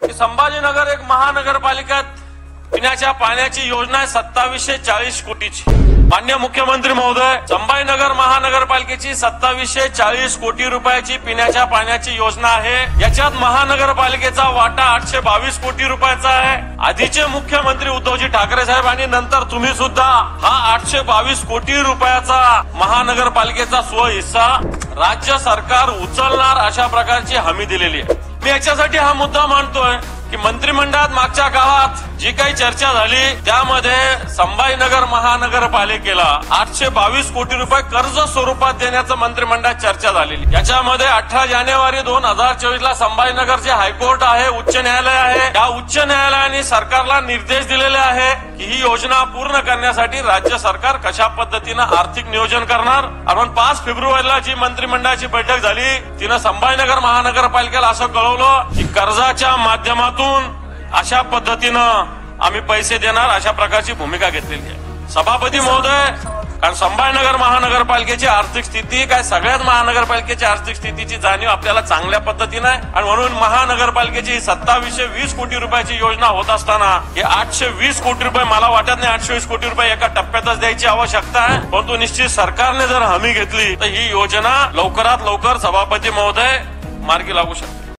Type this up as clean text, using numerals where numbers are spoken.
की संभाजीनगर एक महानगरपालिकेत पिण्याच्या पाण्याची योजना आहे 2740 कोटीची। माननीय मुख्यमंत्री महोदय, संभाजीनगर महानगरपालिकेची 2740 कोटी रुपयाची पिण्याच्या पाण्याची योजना आहे। याच्यात महानगरपालिकेचा वाटा 822 कोटी रुपयाचा आहे। आधीचे मुख्यमंत्री उद्धवजी ठाकरे साहेब आणि नंतर तुम्ही सुद्धा हा 822 कोटी रुपयाचा महानगरपालिकेचा स्वहिस्सा राज्य सरकार उचलणार अशा प्रकारची हमी दिलेली आहे। मी याच्यासाठी हा मुद्दा मांडतोय की मंत्रिमंडळात मागच्या काळात जी काही चर्चा झाली त्यामध्ये संभाजीनगर महानगरपालिकेला 822 कोटी रुपये कर्ज स्वरूपात देण्याचं मंत्रिमंडळात चर्चा झालेली। याच्यामध्ये 18 जानेवारी 2024 ला संभाजीनगरचे हायकोर्ट आहे, उच्च न्यायालय आहे। या उच्च न्यायालयाने सरकारला निर्देश दिलेले आहे की ही योजना पूर्ण करण्यासाठी राज्य सरकार कशा पद्धतीनं आर्थिक नियोजन करणार। आपण 5 फेब्रुवारीला जी मंत्रिमंडळाची बैठक झाली तिनं संभाजीनगर महानगरपालिकेला असं कळवलं की कर्जाच्या माध्यमातून अशा पद्धतीनं आम्ही पैसे देणार अशा प्रकारची भूमिका घेतलेली आहे। सभापती महोदय, कारण संभाजीनगर महानगरपालिकेची आर्थिक स्थिती काय सगळ्याच महानगरपालिकेची आर्थिक स्थितीची जाणीव आपल्याला चांगल्या पद्धतीने आहे आणि म्हणून महानगरपालिकेची 2720 कोटी रुपयाची योजना होत असताना हे 820 कोटी रुपये मला वाटत नाही 820 कोटी रुपये एका टप्प्यातच द्यायची आवश्यकता आहे। परंतु निश्चित सरकारने जर हमी घेतली तर ही योजना लवकरात लवकर सभापती महोदय मार्गी लागू शकते।